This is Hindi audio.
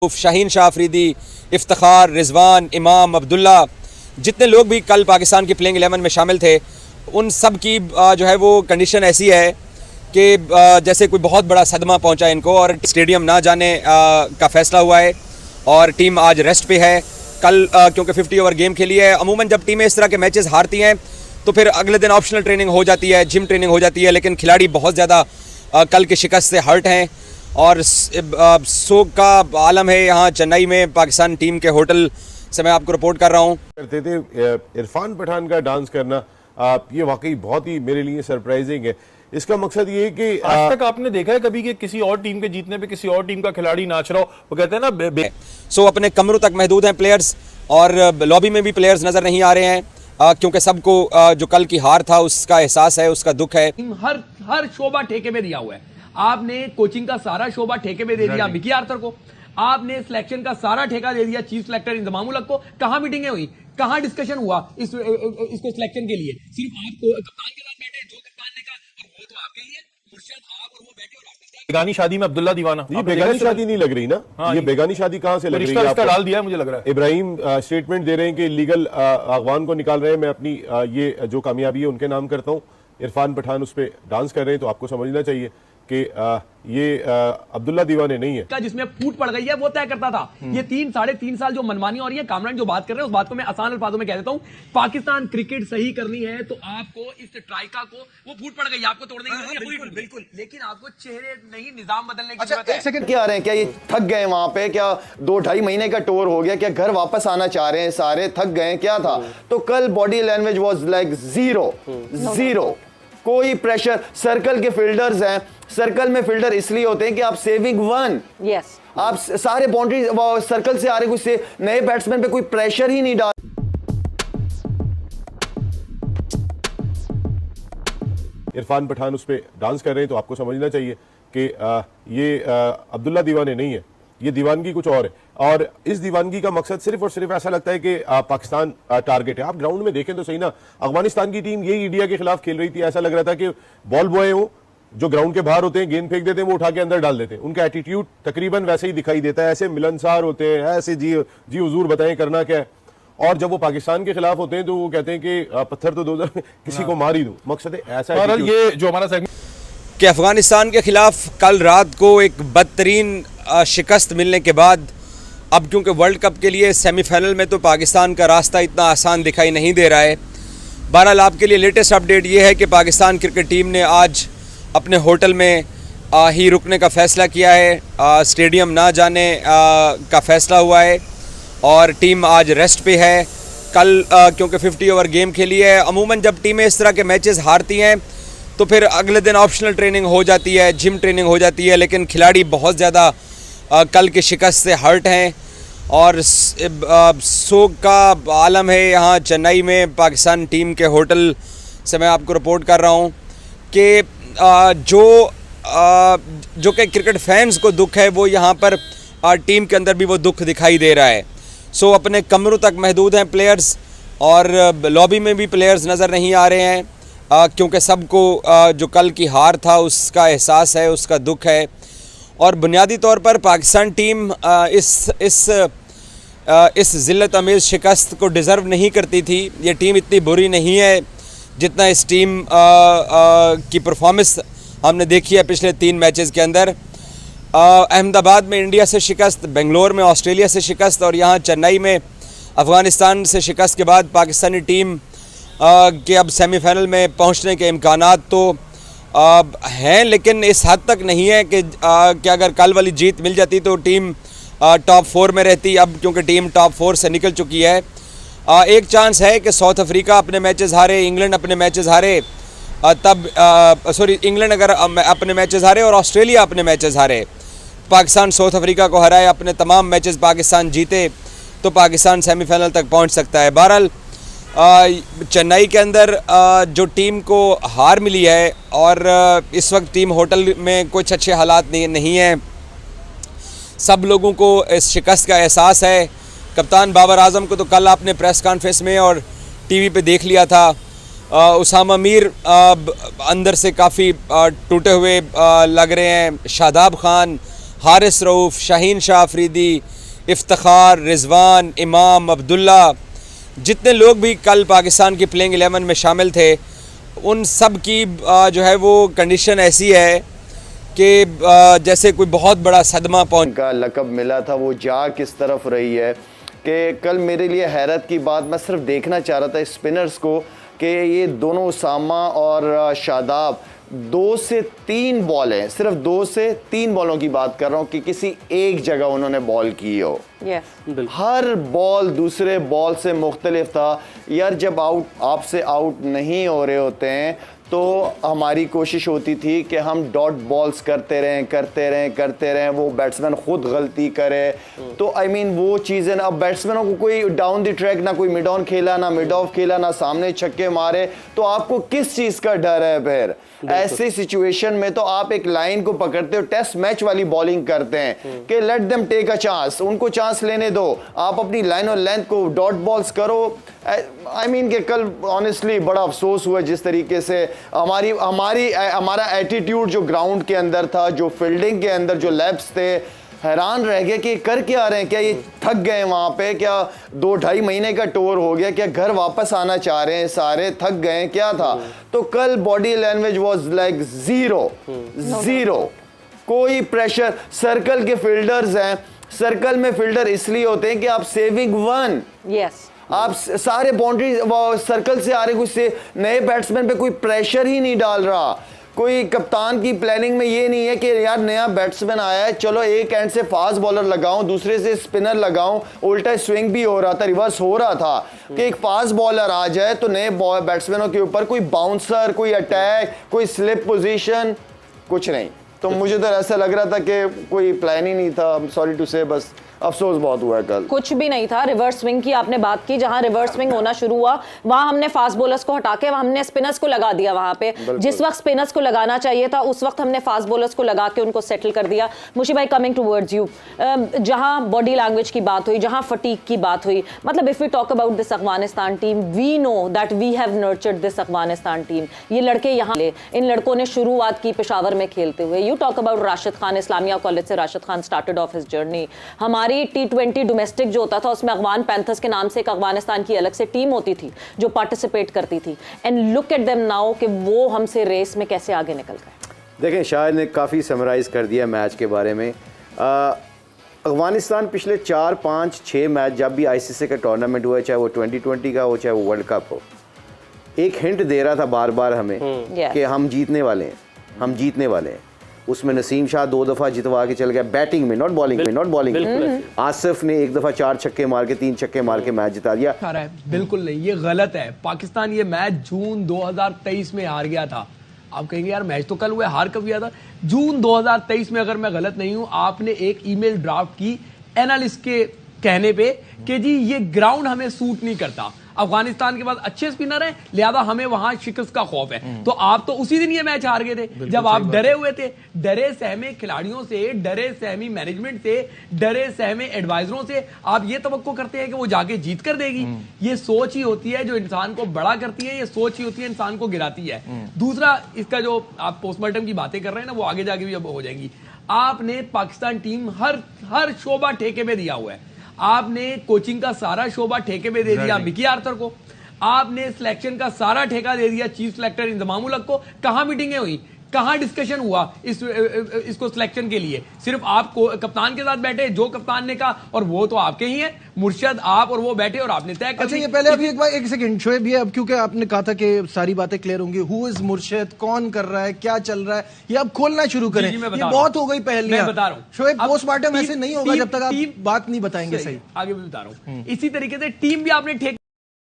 शाहीन शाह अफरीदी, इफ्तिखार, रिजवान, इमाम, अब्दुल्ला, जितने लोग भी कल पाकिस्तान की प्लेइंग 11 में शामिल थे, उन सब की जो है वो कंडीशन ऐसी है कि जैसे कोई बहुत बड़ा सदमा पहुंचा इनको, और स्टेडियम ना जाने का फ़ैसला हुआ है और टीम आज रेस्ट पे है। कल क्योंकि 50 ओवर गेम खेली है। अमूमन जब टीमें इस तरह के मैचेस हारती हैं तो फिर अगले दिन ऑप्शनल ट्रेनिंग हो जाती है, जिम ट्रेनिंग हो जाती है, लेकिन खिलाड़ी बहुत ज़्यादा कल की शिकस्त से हर्ट हैं और शोक का आलम है यहाँ चेन्नई में। पाकिस्तान टीम के होटल से मैं आपको रिपोर्ट कर रहा हूँ। करते थे इरफान पठान का डांस करना, ये वाकई बहुत ही मेरे लिए सरप्राइजिंग है। इसका मकसद ये है कि आज तक आपने देखा है कभी कि किसी और टीम के जीतने पे किसी और टीम का खिलाड़ी नाच रहा हो? वो कहते हैं ना सो अपने कमरों तक महदूद हैं प्लेयर्स, और लॉबी में भी प्लेयर्स नजर नहीं आ रहे हैं क्योंकि सबको जो कल की हार था उसका एहसास है, उसका दुख है। हर शोबा ठेके पे दिया हुआ है। आपने कोचिंग का सारा शोबा ठेके पे दे दिया मिकी आर्थर को, आपने सिलेक्शन का सारा ठेका दे दिया चीफ सिलेक्टर इंतजामुल हक को। कहां मीटिंगें हुई, कहां डिस्कशन हुआ इसको सिलेक्शन के लिए? सिर्फ आपको कप्तान के साथ बैठे, जो कप्तान ने कहा, और वो तो आपके ही है, मुर्शिद आप और वो बैठे और बेगानी शादी में अब्दुल्ला दीवाना। ये बेगानी शादी नहीं लग रही ना। हाँ, ये बेगानी शादी कहां से लग रही है? रिश्ता डाल दिया मुझे लग रहा है। इब्राहिम स्टेटमेंट दे रहे हैं कि लीगल अगवान को निकाल रहे हैं। मैं अपनी ये जो कामयाबी है उनके नाम करता हूँ। इरफान पठान उस पर डांस कर रहे हैं तो आपको समझना चाहिए कि ये अब्दुल्ला दीवाने नहीं है। जिसमें फूट पड़ गई है वो तय करता था। ये 3-3.5 साल जो मनमानी हो रही है, कामरान जो बात कर रहे हैं उस बात को मैं आसान अल्फाजों में कह देता हूं। पाकिस्तान क्रिकेट सही करनी है तो आपको इस ट्राइका को, वो फूट पड़ गई, आपको तोड़ने की जरूरत है, बिल्कुल, लेकिन आपको चेहरे नहीं, निजाम बदलने की जरूरत है। एक सेकंड, क्या आ रहे हैं? क्या ये थक गए वहां पे? क्या 2-2.5 महीने का टूर हो गया? क्या घर वापस आना चाह रहे हैं? सारे थक गए? क्या था? तो कल body language was like zero, कोई प्रेशर। सर्कल के फील्डर्स हैं, सर्कल में फील्डर इसलिए होते हैं कि आप सेविंग वन, आप सारे बाउंड्री सर्कल से आ रहे, कोई नए बैट्समैन पे कोई प्रेशर ही नहीं डाल। इरफान पठान उस पर डांस कर रहे हैं तो आपको समझना चाहिए कि ये अब्दुल्ला दीवाने नहीं है, ये दीवानगी कुछ और है। और इस दीवानगी का मकसद सिर्फ और सिर्फ ऐसा लगता है कि पाकिस्तान टारगेट है। आप ग्राउंड में देखें तो सही ना, अफगानिस्तान की टीम यही इंडिया के खिलाफ खेल रही थी। ऐसा लग रहा था कि बॉल बॉय हो जो ग्राउंड के बाहर होते हैं, गेंद फेंक देते हैं, वो उठा के अंदर डाल देते हैं। उनका एटीट्यूड तकरीबन वैसे ही दिखाई देता है, ऐसे मिलनसार होते हैं, ऐसे जी हुजूर बताएं करना क्या है। और जब वो पाकिस्तान के खिलाफ होते हैं तो वो कहते हैं कि पत्थर तो दो किसी को मार ही दो। मकसद है ऐसा ये जो हमारा सेगमेंट कि अफगानिस्तान के खिलाफ कल रात को एक बदतरीन शिकस्त मिलने के बाद अब क्योंकि वर्ल्ड कप के लिए सेमीफाइनल में तो पाकिस्तान का रास्ता इतना आसान दिखाई नहीं दे रहा है। बहरहाल आपके लिए लेटेस्ट अपडेट ये है कि पाकिस्तान क्रिकेट टीम ने आज अपने होटल में ही रुकने का फ़ैसला किया है। स्टेडियम ना जाने का फ़ैसला हुआ है और टीम आज रेस्ट पे है। कल क्योंकि 50 ओवर गेम खेली है। अमूमन जब टीमें इस तरह के मैचेस हारती हैं तो फिर अगले दिन ऑप्शनल ट्रेनिंग हो जाती है, जिम ट्रेनिंग हो जाती है, लेकिन खिलाड़ी बहुत ज़्यादा कल की शिकस्त से हर्ट हैं और शोक का आलम है यहाँ चेन्नई में। पाकिस्तान टीम के होटल से मैं आपको रिपोर्ट कर रहा हूँ कि जो कि क्रिकेट फैंस को दुख है वो यहाँ पर टीम के अंदर भी वो दुख दिखाई दे रहा है। सो अपने कमरों तक महदूद हैं प्लेयर्स, और लॉबी में भी प्लेयर्स नज़र नहीं आ रहे हैं क्योंकि सबको जो कल की हार था उसका एहसास है, उसका दुख है। और बुनियादी तौर पर पाकिस्तान टीम इस ज़िल्लत अमेज़ शिकस्त को डिज़र्व नहीं करती थी। ये टीम इतनी बुरी नहीं है जितना इस टीम की परफॉर्मेंस हमने देखी है पिछले 3 मैचेस के अंदर। अहमदाबाद में इंडिया से शिकस्त, बेंगलोर में ऑस्ट्रेलिया से शिकस्त और यहाँ चेन्नई में अफ़गानिस्तान से शिकस्त के बाद पाकिस्तानी टीम के अब सेमीफाइनल में पहुँचने के इम्कानात तो हैं, लेकिन इस हद तक नहीं है कि अगर कल वाली जीत मिल जाती तो टीम टॉप 4 में रहती। अब क्योंकि टीम टॉप 4 से निकल चुकी है, एक चांस है कि साउथ अफ्रीका अपने मैचेस हारे, इंग्लैंड अपने मैचेस हारे, इंग्लैंड अगर अपने मैचेस हारे और ऑस्ट्रेलिया अपने मैचेस हारे, पाकिस्तान साउथ अफ्रीका को हराए, अपने तमाम मैचेस पाकिस्तान जीते तो पाकिस्तान सेमीफाइनल तक पहुंच सकता है। बहरहाल चेन्नई के अंदर जो टीम को हार मिली है और इस वक्त टीम होटल में कुछ अच्छे हालात नहीं हैं। सब लोगों को इस शिकस्त का एहसास है। कप्तान बाबर आजम को तो कल आपने प्रेस कॉन्फ्रेंस में और टीवी पे देख लिया था। उसामा मीर अंदर से काफ़ी टूटे हुए लग रहे हैं। शादाब खान, हारिस रऊफ़, शाहीन शाह अफरीदी, इफ्तिखार, रिजवान, इमाम, अब्दुल्ला, जितने लोग भी कल पाकिस्तान की प्लेइंग 11 में शामिल थे, उन सब की जो है वो कंडीशन ऐसी है कि जैसे कोई बहुत बड़ा सदमा पहुंच का लकब मिला था वो जा किस तरफ रही है कि कल मेरे लिए हैरत की बात, मैं सिर्फ देखना चाह रहा था स्पिनर्स को कि ये दोनों उसामा और शादाब 2 से 3 बॉल हैं, सिर्फ 2 से 3 बॉलों की बात कर रहा हूँ कि किसी एक जगह उन्होंने बॉल की हो। हर बॉल दूसरे बॉल से मुख्तलिफ था। यार जब आपसे आउट नहीं हो रहे होते हैं तो हमारी कोशिश होती थी कि हम डॉट बॉल्स करते रहें, वो बैट्समैन खुद गलती करे। तो आई मीन वो चीज़ें, अब बैट्समैनों को कोई डाउन द ट्रैक ना कोई मिड ऑन खेला, ना मिड ऑफ खेला, ना सामने छक्के मारे, तो आपको किस चीज़ का डर है? फिर ऐसी सिचुएशन में तो आप एक लाइन को पकड़ते हो, टेस्ट मैच वाली बॉलिंग करते हैं कि let them take a chance, उनको चांस लेने दो, आप अपनी लाइन और लेंथ को डॉट बॉल्स करो। आई मीन कि कल ऑनेस्टली बड़ा अफसोस हुआ जिस तरीके से हमारा एटीट्यूड जो ग्राउंड के अंदर था, जो फील्डिंग के अंदर जो लैप्स थे, हैरान रह गए कि कर क्या रहे हैं, क्या ये थक गए वहाँ पे, क्या 2-2.5 महीने का टूर हो गया, क्या घर वापस आना चाह रहे हैं, सारे थक गए, क्या था? तो कल body language was like zero, कोई प्रेशर। सर्कल के फील्डर्स हैं, सर्कल में फील्डर इसलिए होते हैं कि आप सेविंग वन, आप सारे बाउंड्री सर्कल से आ रहे, कुछ नए बैट्समैन पे कोई प्रेशर ही नहीं डाल रहा। कोई कप्तान की प्लानिंग में ये नहीं है कि यार नया बैट्समैन आया है, चलो एक एंड से फास्ट बॉलर लगाऊं, दूसरे से स्पिनर लगाऊं। उल्टा स्विंग भी हो रहा था, रिवर्स हो रहा था कि एक फास्ट बॉलर आ जाए तो नए बैट्समैनों के ऊपर कोई बाउंसर, कोई अटैक, कोई स्लिप पोजीशन, कुछ नहीं। तो मुझे तो ऐसा लग रहा था कि कोई प्लान ही नहीं था। सॉरी टू से, बस अफसोस बहुत हुआ है कल। कुछ भी नहीं था। रिवर्स स्विंग की आपने बात की, जहां रिवर्स स्विंग होना शुरू हुआ वहां हमने फास्ट बॉलर्स को हटा के हमने स्पिनर्स को लगा दिया वहां पे। जिस वक्त स्पिनर्स को लगाना चाहिए था उस वक्त हमने फास्ट बॉलर्स को लगा के उनको सेटल कर दिया। मुशी भाई, कमिंग टुवर्ड्स यू, जहां बॉडी लैंग्वेज की बात हुई, जहां फटीक की बात हुई, मतलब if we talk about this Afghanistan team, we know that we have nurtured this Afghanistan team. ये लड़के यहाँ, इन लड़कों ने शुरुआत की पेशावर में खेलते हुए। You talk about Rashid Khan, Islamia college से Rashid Khan started off his journey. हमारी T20 डोमेस्टिक जो होता था उसमें अफगान पैंथर्स के नाम से एक अफगानिस्तान की अलग से टीम होती थी जो पार्टिसिपेट करती थी। And look at them now कि वो हमसे रेस में कैसे आगे निकल गए। देखें, शायद ने काफ़ी समराइज़ कर दिया मैच के बारे में। अफगानिस्तान पिछले 4, 5, 6 मैच जब भी ICC का टूर्नामेंट हुआ, चाहे वो 2020 का हो चाहे वो वर्ल्ड कप हो, एक हिंट दे रहा था बार बार हमें कि हम जीतने वाले हैं। उसमें नसीम शाह 2 दफ़ा जितवा के चल गया, बैटिंग में, नॉट बॉलिंग में। आसिफ ने 1 दफ़ा 4 छक्के मार के 3 छक्के मार के मैच जिता दिया। बिल्कुल नहीं, ये गलत है। पाकिस्तान ये मैच जून 2023 में हार गया था। आप कहेंगे यार मैच तो कल हुआ, हार कब गया था? जून 2023 में, अगर मैं गलत नहीं हूं, आपने एक ईमेल ड्राफ्ट की एनालिस्ट के कहने पे कि जी ये ग्राउंड हमें सूट नहीं करता, अफगानिस्तान के पास अच्छे स्पिनर हैं, लिहाजा हमें वहां शिकस्त का खौफ है। तो आप तो उसी दिन ये मैच हार गए थे जब आप डरे हुए थे, डरे सहमे खिलाड़ियों से, डरे सहमी मैनेजमेंट से, डरे सहमे एडवाइजरों से। आप ये तवक्को करते हैं कि वो जाके जीत कर देगी। ये सोच ही होती है जो इंसान को बड़ा करती है, ये सोच ही होती है इंसान को गिराती है। दूसरा, इसका जो आप पोस्टमार्टम की बातें कर रहे हैं ना, वो आगे जाके भी अब हो जाएंगी। आपने पाकिस्तान टीम हर शोबा ठेके में दिया हुआ है। आपने कोचिंग का सारा शोबा ठेके में दे दिया मिकी आर्थर को, आपने सिलेक्शन का सारा ठेका दे दिया चीफ सिलेक्टर इंजमाम उल हक को। कहां मीटिंगें हुई, कहां डिस्कशन हुआ इसको सिलेक्शन के लिए? सिर्फ आप कप्तान के साथ बैठे, जो कप्तान ने कहा, और वो तो आपके ही हैं, मुर्शद आप और वो बैठे और आपने तय कर। अच्छा, ये पहले अभी एक सेकंड शोएब, ये अब क्योंकि आपने कहा था कि सारी बातें क्लियर होंगी, हु इज मुर्शद, कौन कर रहा है, क्या चल रहा है, ये अब खोलना शुरू करें। ये बहुत हो गई पहले, मैं बता रहा हूं शोएब, पोस्टमार्टम ऐसे नहीं होगा जब तक आप बात नहीं बताएंगे सही। आगे भी बता रहा हूं। इसी तरीके से टीम भी आपने ठेके